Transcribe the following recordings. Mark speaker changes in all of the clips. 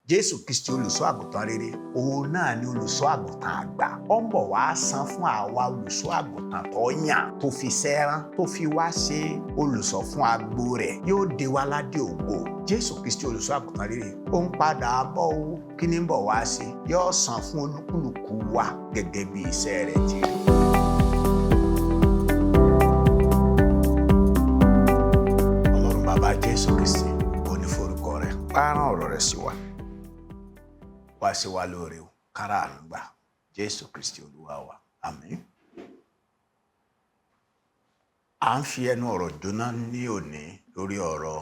Speaker 1: Jésù Kristi olùṣọ́ àgùntàn rere, òun náà ni olùṣọ́ àgùntàn àgbà. Ó ń bọ̀ wá san fún àwa olùṣọ́ àgùntàn tó yàn, tó fi sẹ́rán, tó fi wá ṣe olùṣọ́ fún agbo rẹ̀. Yóò dé wa ládé ògo. Jésù Kristi olùṣọ́ àgùntàn rere, ó ń padà bọ̀ o. Kí ni ń bọ̀ wá ṣe? Yóò san fún olúkúlùkù wa gẹ́gẹ́ bí iṣẹ́ rẹ̀ ti rí. Ọlọ́run bàbá Jésù Kristi, ó ní forúkọ rẹ̀. Wá rán ọ̀rọ̀ rẹ̀ sí wa. Wá sí wa lóore o, kára àánú gbà. Jésù Kristi Olúwa wa. Àmín. À ń fi ẹnu ọ̀rọ̀ jóná ní òní lórí ọ̀rọ̀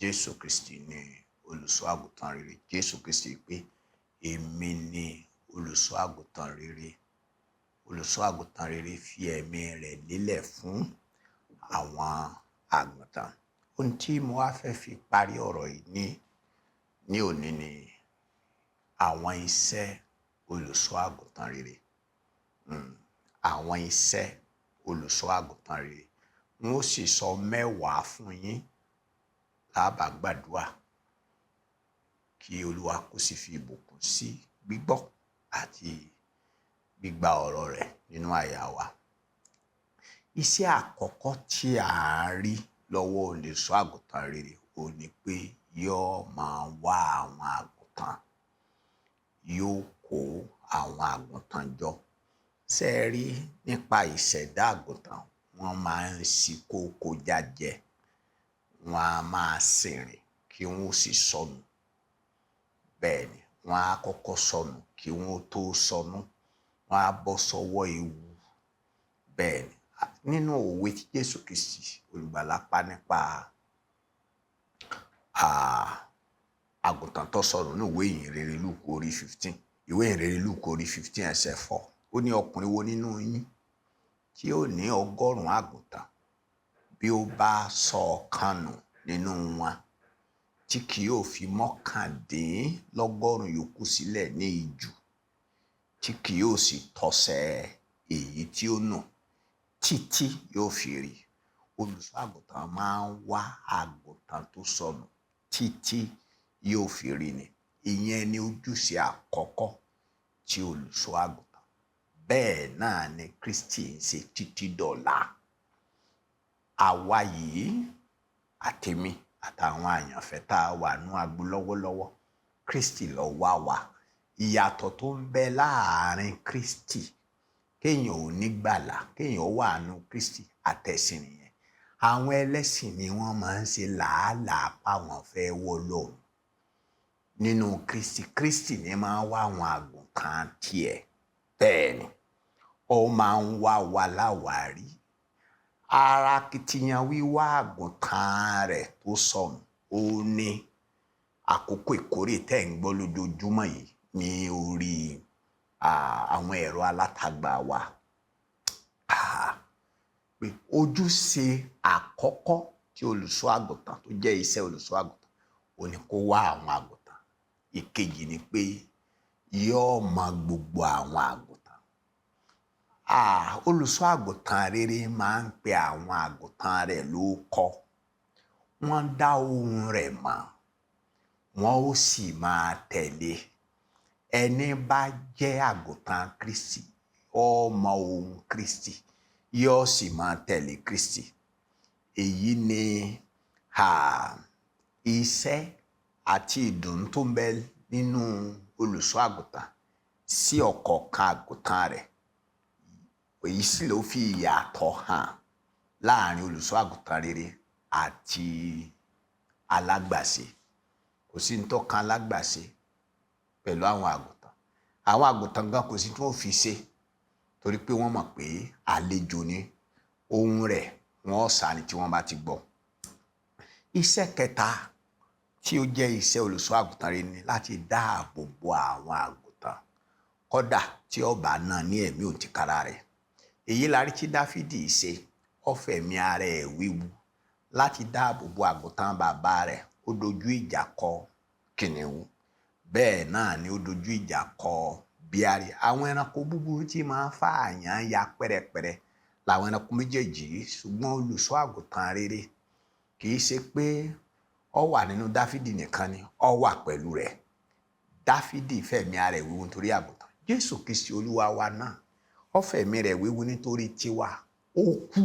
Speaker 1: Jésù Kristi ní olùṣọ́ àgùntàn rere. Jésù Kristi pé èmi ni olùṣọ́ àgùntàn rere. Olùṣọ́ àgùntàn rere fi ẹ̀mí rẹ̀ lélẹ̀ fún àwọn àgùntàn. Ohun tí mo wá fẹ́ fi parí ọ̀rọ̀ yìí ní òní ni àwọn iṣẹ́ olùṣọ́ àgùntàn rere. Àwọn iṣẹ́ olùṣọ́ àgùntàn rere. N ó sì sọ 10 fún yín lábàá gbàdúrà kí Olúwa kó sì fi ìbùkún sí gbígbọ́ àti gbígba ọ̀rọ̀ rẹ̀ nínú àyà wa. Iṣẹ́ àkọ́kọ́ tí a rí lọ́wọ́ olùṣọ́ àgùntàn rere ò ní pé yóò máa wá àwọn àgùntàn. Yóò kó àwọn àgùntàn jọ. Ṣé ẹ rí nípa ìṣẹ̀dá àgùntàn? Wọ́n máa ń ṣí kókó jájẹ. Wọ́n á máa sìnrìn kí wọ́n ó sì sọnù. Bẹ́ẹ̀ ni, wọ́n á kọ́kọ́ sọnù kí wọ́n tó sọnù. Wọ́n á bọ́ sọ́wọ́ ewu. Bẹ́ẹ̀ ni, nínú òwe tí Jésù Kristi olùgbàlà pa nípa àgùntàn tó sọnù ní ìwé ìhìnrere Lúùkù orí 15. Ìwé ìhìnrere Lúùkù orí 15 ẹsẹ̀ 4. Ó ní ọkùnrin wo nínú yín tí ó ní 100 àgùntàn, bí ó bá sọ ọ̀kan nù nínú wọn, tí kì yóò fi 99 yòókù sílẹ̀ ní ijù, tí kì yóò sì tọsẹ̀ èyí tí ó nù títí yóò fi rí. Olùṣọ́ àgùntàn máa ń wá àgùntàn tó sọnù títí yóò fi rí ni. Ìyẹn ni ojúṣe àkọ́kọ́ tí olùṣọ́ àgùntàn. Bẹ́ẹ̀ náà ni Kristi ń ṣe títí dọ̀la. Àwa yìí àtèmi àtàwọn àyànfẹ́ tá a wà nú agbo lọ́wọ́lọ́wọ́, Kristi ló wá wa. Ìyàtọ̀ tó ń bẹ láàrin Kristi, kéèyàn ò ní gbàlà, kéèyàn wà nú Kristi àtẹ̀sìn nìyẹn. Àwọn ẹlẹ́sìn ni wọ́n máa ń ṣe làálàá páwọn fẹ́ wọ́ lọ́hùn. Nínú Kristi ni máa ń wá àwọn àgùntàn tiẹ̀. Bẹ́ẹ̀ ni, ó máa ń wá wa láwàárí. Ara kìtìyàn wíwá àgùntàn rẹ̀ tó sọnù ó ní àkókò ìkórè tẹ́ ń gbọ́ lójoojúmọ́ yìí ní orí àwọn ẹ̀rọ alátagbà wa. Pé ojúṣe àkọ́kọ́ tí olùṣọ́ àgùntàn tó jẹ́ iṣẹ́ olùṣọ́ àgùntàn ó ní kó wá àwọn àgùntàn. Ìkejì ni pé yóò mọ gbogbo àwọn àgùntàn. Olùṣọ́ àgùntàn rere máa ń pe àwọn àgùntàn rẹ̀ lóókọ. Wọ́n dá ohùn rẹ̀ mọ̀. Wọ́n ó sì máa tẹ̀lé. Ẹni bá jẹ́ àgùntàn Kristi, ó mọ ohùn Kristi, yóò sì máa tẹ̀lé Kristi. Èyí ni iṣẹ́ àti ìdùnnú tó ń bẹ nínú olùṣọ́ àgùntàn sí ọ̀kọ̀ọ̀kan àgùntàn rẹ̀. Èyí sì ló fi ìyàtọ̀ hàn láàrin olùṣọ́ àgùntàn rere àti alágbàṣe. Kò sí ní tó kan alágbàṣe pẹ̀lú àwọn àgùntàn. Àwọn àgùntàn gan kò sí tí wọ́n fi ṣe, torí pé wọ́n mọ̀ pé àlejò ni. Ohùn rẹ̀ wọ́n sá ni tí wọ́n bá ti gbọ́. Iṣẹ́ kẹta tí ó jẹ́ iṣẹ́ olùṣọ́ àgùntàn rere ni láti dáàbò bo àwọn àgùntàn, kódà tí ó bá náà ní ẹ̀mí òtìkára rẹ̀. Èyí la rí tí Dáfídì ṣe. Ó fẹ̀mí ara ẹ̀ wíwu láti dáàbò bo àgùntàn bàbá rẹ̀. Ó dojú ìjà kọ kìnìún. Bẹ́ẹ̀ náà ni ó dojú ìjà kọ bíárì. Àwọn ẹranko búburú tí máa ń fààyàn ya pẹ́rẹpẹ̀rẹ làwọn ẹranko méjèèjì. Ṣùgbọ́n olùṣọ́ àgùntàn rere kì í ṣe pé ó wà nínú Dáfídì nìkan ni, ó wà pẹ̀lú rẹ̀. Dáfídì fẹ̀mí ara rẹ̀ wéwu nítorí àgùntàn. Jésù Kristi Olúwa wa náà ó fẹ̀mí rẹ̀ wéwu nítorí tiwa. Ó kú.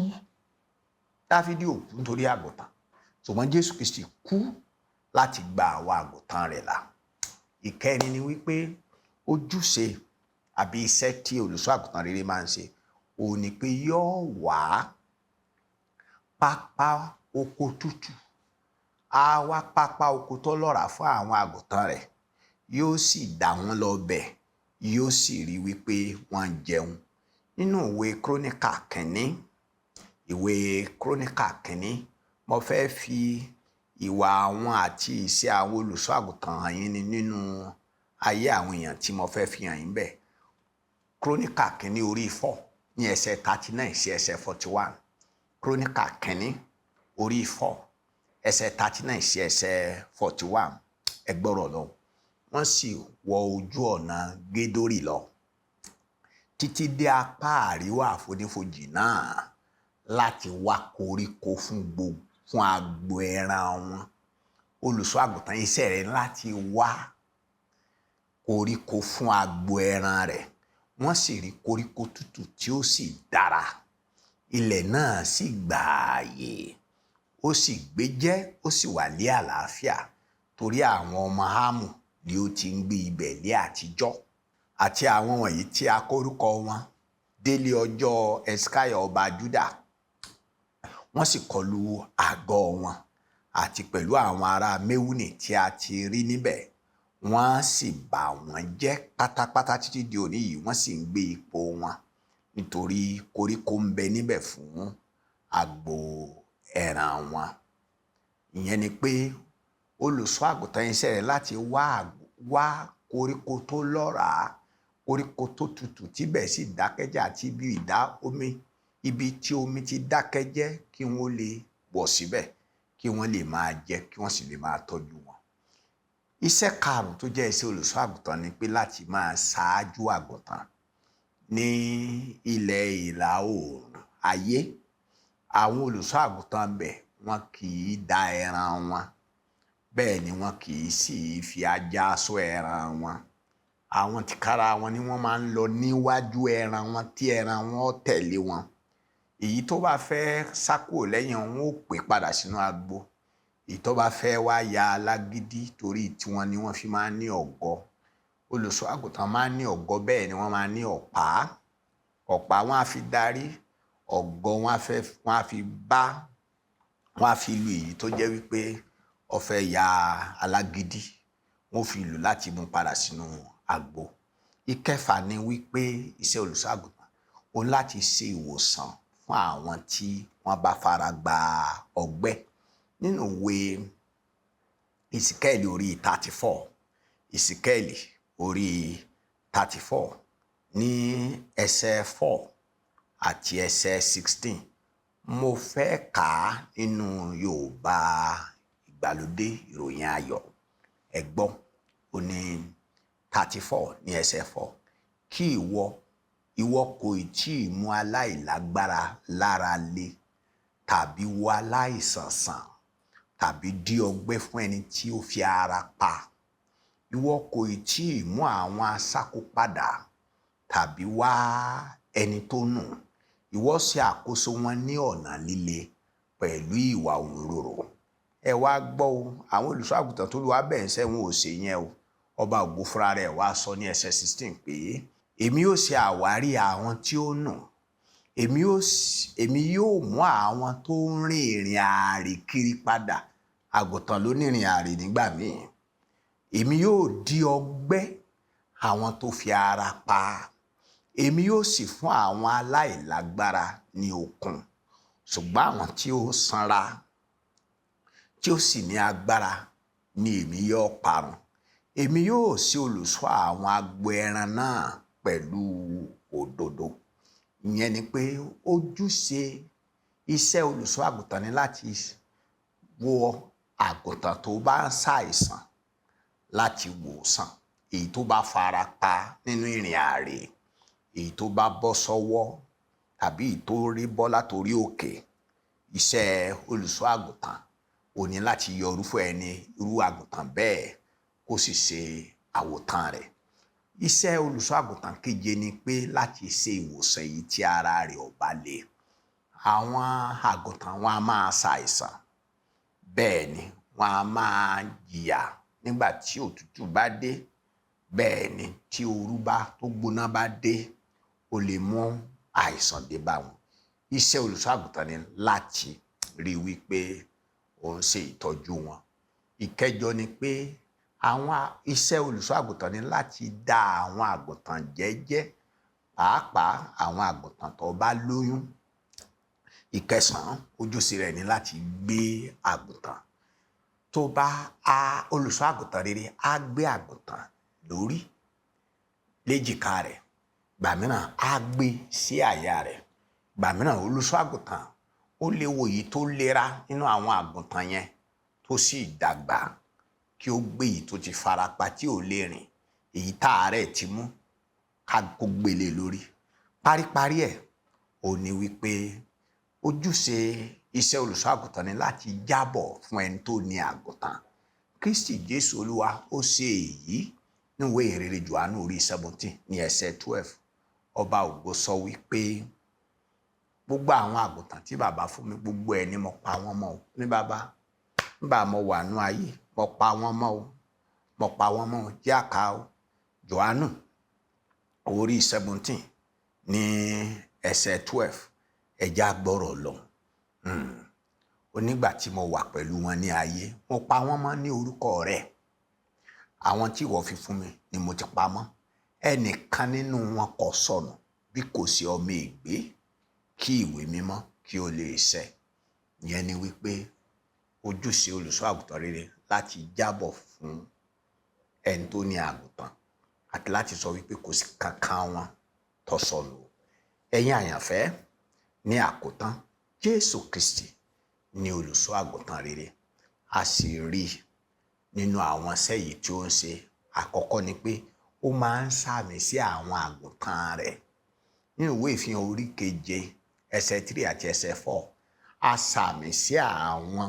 Speaker 1: Dáfídì ò kú nítorí àgùntàn, ṣùgbọ́n Jésù Kristi kú láti gba àwa àgùntàn rẹ̀ là. Ìkẹrin ni wípé ojúṣe àbí iṣẹ́ tí olùṣọ́ àgùntàn rere máa ń ṣe òun ni pé yóò wá pápá oko tútù. Á wá pápá oko tó lọ́ràá fún àwọn àgùntàn rẹ̀, yóò sì dà wọ́n lọ bẹ̀, yóò sì rí wípé wọ́n ń jẹun. Nínú ìwé Kíróníkà kìíní, mo fẹ́ fi ìwà àwọn àti ìṣe àwọn olùṣọ́ àgùntàn hàn yín nínú ayé àwọn èèyàn tí mo fẹ́ fi hàn yín bẹ́ẹ̀. Kíróníkà kìíní orí 4 ní ẹsẹ̀ 39 sí ẹsẹ̀ 41. Kíróníkà kìíní orí 4 ẹsẹ̀ 39 sí ẹsẹ̀ 41. Ẹ gbọ́rọ̀ lọ. Wọ́n sì wọ ojú ọ̀nà Gédórì lọ títí dé apá àríwá àfonífojì náà láti wá koríko fún agbo ẹran wọn. Olùṣọ́ àgùntàn iṣẹ́ rẹ̀ láti wá koríko fún agbo ẹran rẹ̀. Wọ́n sì rí koríko tútù tí ó sì dára. Ilẹ̀ náà sì gbààyè, ó sì gbéjẹ́, ó sì wà ní àlàáfíà torí àwọn ọmọ Hámù ni ó ti ń gbé ibẹ̀ ní àtijọ́. Àti àwọn wọ̀nyí tí a kọ orúkọ wọn délé ọjọ́ Ẹsíkáyà ọba Júdà. Wọ́n sì kọlu àgọ́ wọn àti pẹ̀lú àwọn ará Méwúnì tí a ti rí níbẹ̀. Wọ́n sì bà wọ́n jẹ́ pátápátá títí di òní yìí. Wọ́n sì ń gbé ipò wọn nítorí koríko ń bẹ níbẹ̀ fún agbo ẹran wọn. Ìyẹn ni pé olùṣọ́ àgùntàn iṣẹ́ rẹ̀ láti wá koríko tó lọ́ràá, koríko tó tutù tíbẹ̀ sì dákẹ́jẹ́ àti ibi tí omi ti dákẹ́jẹ́ kí wọ́n lè wọ̀ síbẹ̀, kí wọ́n lè máa jẹ, kí wọ́n sì lè máa tọ́jú wọn. Iṣẹ́ karùn-ún tó jẹ́ iṣẹ́ olùṣọ́ àgùntàn ni pé láti máa ṣáájú àgùntàn ní ilẹ̀ ìlà oòrùn ayé. Àwọn olùṣọ́ àgùntàn bẹ̀ wọn kì í da ẹran wọn, bẹ́ẹ̀ ni wọn kì í sì fi ajá ṣọ́ ẹran wọn. Àwọn tìkára wọn ni wọ́n máa ń lọ níwájú ẹran wọn tí ẹran wọn ó tẹ̀lé wọn. Èyí tó bá fẹ́ sá kúrò lẹ́yìn wọn ó pè padà sínú agbo. Èyí tó bá fẹ́ wá ya alágídí torí tiwọn ni wọ́n fi máa ń ní ọ̀gọ. Olùṣọ́ àgùntàn máa ń ní ọ̀gọ, bẹ́ẹ̀ ni wọ́n máa ń ní ọ̀pá. Ọ̀pá wọn á fi darí, ọ̀gọ wọn á fi lu èyí tó jẹ́ wípé ó fẹ́ ya alágídí. Wọ́n fi lù láti mú padà sínú agbo. Ìkẹfà ni wípé iṣẹ́ olùṣọ́ àgùntàn ó láti ṣe ìwòsàn fún àwọn tí wọ́n bá fara gba ọgbẹ́. Nínú ìwé Ìsíkẹ́ẹ̀lì orí 34, Ìsíkẹ́ẹ̀lì orí 34 ní ẹsẹ̀ 4 àti ẹsẹ̀ 16. Mo fẹ́ kà á nínú Yorùbá ìgbàlódé ìròyìn ayọ̀. Ẹ gbọ́, ó ní 34 ní ẹsẹ̀ 4. Kí ìwọ kò tí ì mú aláìlágbára lára le tàbí wo aláìsàn sàn tàbí dí ọgbẹ́ fún ẹni tí ó fi ara pa. Ìwọ kò tí ì mú àwọn aṣáko padà tàbí wá ẹni tó nù. Ìwọ ṣe àkóso wọn ní ọ̀nà líle pẹ̀lú ìwà òǹrorò. Ẹ wá gbọ́ o, àwọn olùṣọ́ àgùntàn tó Olúwa bẹ̀ ń ṣẹ́ wọn ò ṣe yẹn o. Ọba ògo fúnra rẹ̀ wá sọ ní ẹsẹ̀ 16 pé èmi yóò ṣe àwárí àwọn tí ó nù. Èmi yóò mú àwọn tó ń rìn ìrìn àrè kiri padà. Àgùntàn ló ní ìrìn àrè nígbà míì. Èmi yóò dí ọgbẹ́ àwọn tó fi ara pa. Èmi yóò sì fún àwọn aláìlágbára ní okun. Ṣùgbọ́n àwọn tí ó sanra tí ó sì ní agbára ni èmi yóò parun. Èmi yóò ṣe olùṣọ́ àwọn agbo ẹran náà pẹ̀lú òdodo. Ìyẹn ni pé ojúṣe iṣẹ́ olùṣọ́ àgùntàn ni láti wo àgùntàn tó bá ń ṣàìsàn, láti wòsàn. Èyí tó bá fara pa nínú ìrìn àrè, èyí tó bá bọ́ sọ́wọ́ tàbí èyí tó rí bọ́ látorí òkè. Iṣẹ́ olùṣọ́ àgùntàn ò ní láti yọ irú àgùntàn bẹ́ẹ̀ kó sì ṣe àwòtán rẹ̀. Iṣẹ́ olùṣọ́ àgùntàn keje ni pé láti ṣe ìwòsàn èyí tí ara rẹ̀ ò bá le. Àwọn àgùntàn wọn a máa ṣàìsàn, bẹ́ẹ̀ ni wọn a máa jìyà nígbà tí òtútù bá dé, bẹ́ẹ̀ ni tí ooru tó gbóná bá dé, ó lè mú àìsàn dé bá wọn. Iṣẹ́ olùṣọ́ àgùntàn ni láti rí wípé ó ń ṣe ìtọ́jú wọn. Ìkẹjọ ni pé àwọn iṣẹ́ olùṣọ́ àgùntàn ni láti dá àwọn àgùntàn jẹ́jẹ́, pàápàá àwọn àgùntàn tó bá lóyún. Ìkẹsàn-án, ojúṣe rẹ̀ ni láti gbé àgùntàn. Olùṣọ́ àgùntàn rere á gbé àgùntàn lórí, léjìká rẹ̀, gbà mìíràn á gbé sí àyà rẹ̀, gbà mìíràn olùṣọ́ àgùntàn ó lè wo èyí tó lera nínú àwọn àgùntàn yẹn tó sì dàgbà kí ó gbé èyí tó ti farapa tí ò lè rìn, èyí táàárẹ̀ ti mú kó gbélé lórí. Paríparí ẹ̀ ó ní wípé ojúṣe iṣẹ́ olùṣọ́ àgùntàn ni láti jábọ̀ fún ẹni tó ní àgùntàn. Kristi Jésù Olúwa ó ṣe èyí níwé ìrere Jòhánù orí 17 ní ẹsẹ̀ 12. Ọba ògo sọ wípé gbogbo àwọn àgùntàn tí bàbá fún mi, gbogbo ẹ̀ ni mo pa wọ́n mọ́ o. Ní bàbá, nígbà mo wà nú ayé, mo pa wọ́n mọ́ o, mo pa wọ́n mọ́ o. Jẹ́ àká o. Jòhánù orí 17 ní ẹsẹ̀ 12. Ẹja gbọ́rọ̀ lọ. Onígbà tí mo wà pẹ̀lú wọn ní ayé, mo pa wọ́n mọ́ ní orúkọ rẹ̀. Àwọn tí ìwọ fi fún mi ni mo ti pa mọ́. Ẹnìkan nínú wọn kò sọnù bí kò sí ọmọ ègbé, kí ìwé mímọ́ kí ó lè ṣẹ. Ìyẹn ni wípé ojúṣe olùṣọ́ àgùntàn rere láti jábọ̀ fún ẹni tó ní àgùntàn àti láti sọ wípé kò sí kankan wọn tó sọnù. Ẹ̀yin àyànfẹ́, ní àkótán, Jésù Kristi ni olùṣọ́ àgùntàn rere. A sì rí nínú àwọn iṣẹ́ yìí tí ó ń ṣe. Àkọ́kọ́ ni pé ó máa ń sàmì sí àwọn àgùntàn rẹ̀. Nínú ìwé ìfihàn orí 7 ẹsẹ̀ 3 àti ẹsẹ̀ 4, a sàmì sí àwọn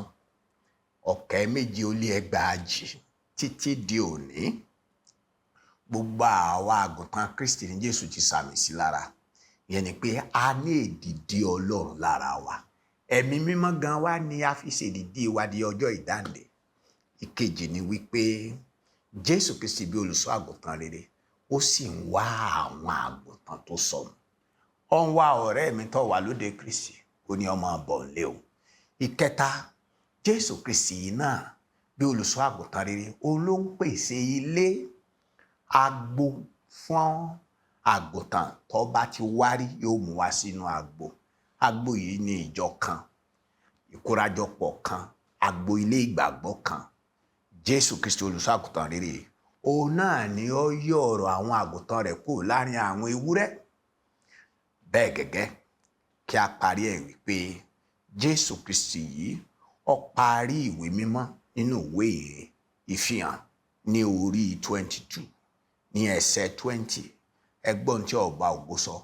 Speaker 1: 2,700 títí di òní. Gbogbo àwa àgùntàn Kristi ni Jésù ti sàmì sí lára. Ìyẹn ni pé a ní èdìdì Ọlọ́run lára wa. Ẹ̀mí mímọ́ gan wa ni a fi ṣe èdìdì wa di ọjọ́ ìdáǹdè. Ìkejì ni wípé Jésù Kristi bí olùṣọ́ àgùntàn rere, ó sì ń wá àwọn àgùntàn tó sọnù. Ó ń wá ọ̀rẹ́ mi tó wà lóde Kristi, ó ní ọmọ bọ̀ nílé o. Ìkẹta, Jésù Kristi yìí náà bí olùṣọ́ àgùntàn rere, ó ló ń pèsè ilé, agbo fún àgùntàn tó bá ti wárí, yóò mú wá sínú agbo. Agbo yìí ni ìjọ kan, ìkórajọpọ̀ kan, agbo ilé ìgbàgbọ́ kan. Jésù Kristi olùṣọ́ àgùntàn rere, òun náà ni ó yọ ọ̀rọ̀ àwọn àgùntàn rẹ̀ kúrò láàrin àwọn ewúrẹ́. Bẹ́ẹ̀ gẹ́gẹ́ kí a parí ẹ̀ wípé Jésù Kristi yìí ó parí ìwé mímọ́ nínú ìwé ìfihàn ní orí 22 ní ẹsẹ̀ 20. Ẹgbọ́n tí ọba ògo sọ,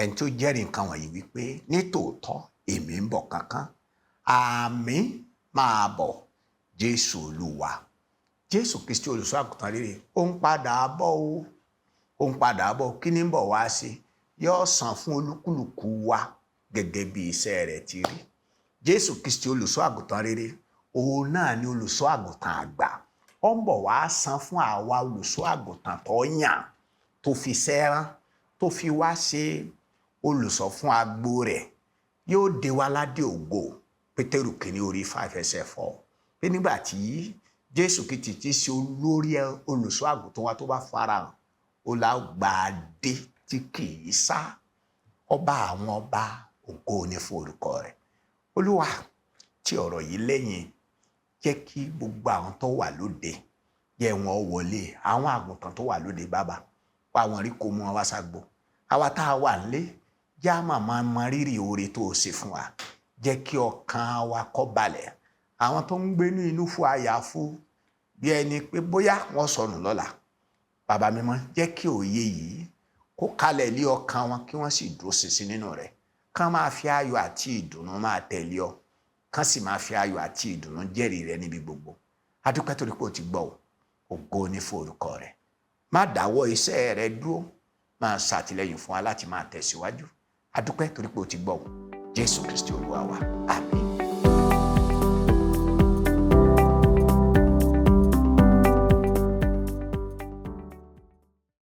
Speaker 1: ẹni tó jẹ́rìí nǹkan wọ̀nyí wípé nítòótọ́ èmi ń bọ̀ kánkán, àmì máa bọ̀, Jésù Olúwa. Jésù Kristi olùṣọ́ àgùntàn rere, ó ń padà bọ̀ o. Ó ń padà bọ̀. Kí ni ń bọ̀ wá sí? Yóò san fún olúkúlùkù wa gẹ́gẹ́ bí iṣẹ́ rẹ̀ ti rí. Jésù Kristi olùṣọ́ àgùntàn rere, òun náà ni olùṣọ́ àgùntàn àgbà. Ó ń bọ̀ wá san fún àwa olùṣọ́ àgùntàn tó yàn, tó fi sẹ́rán, tó fi wá ṣe olùṣọ́ fún agbo rẹ̀. Yóò dé wa ládé ògo. Pétérù kìíní orí 5 ẹsẹ̀ 4. Pé nígbà tí Jésù Kristi ti ṣe olórí olùṣọ́ àgùntàn wa tó bá farahàn, ó lá gba adé tí kì í sá. Ọba àwọn ọba, ògo ni fún orúkọ rẹ̀. Olúwa, tí ọ̀rọ̀ yìí lẹ́yìn, jẹ́ kí gbogbo àwọn tó wà lóde, jẹ́ wọn wọlé. Àwọn àgùntàn tó wà lóde, bàbá, wá wọn rí kó mú wọn wá ságbo. Àwa tá a wà nílé, jẹ́ á máa mọ rírì oore tó o ṣe fún wa. Jẹ́ kí ọkàn wa kó balẹ̀. Àwọn tó ń gbé ní inú fún àyàfu bí ẹni pé bóyá wọ́n sọnù lọ́la, bàbá mímọ́, jẹ́ kí òye yìí kó kalẹ̀ lé ọkàn wọn, kí wọ́n sì dúró ṣinṣin nínú rẹ̀. Kán máa fi ayọ̀ àti ìdùnnú máa tẹ̀lé ọ. Kán sì máa fi ayọ̀ àti ìdùnnú jẹ́rìí rẹ níbi gbogbo. A dúpẹ́ torí pé o ti gbọ́ o. Ògo ni fún orúkọ rẹ̀. má dáwọ́ iṣẹ́ rẹ dúró, máa ṣàtìlẹ́yìn fún wa láti máa tẹ̀síwájú. A dúpẹ́ torí pé o ti gbọ́ o. Jésù Kristi Olúwa wa.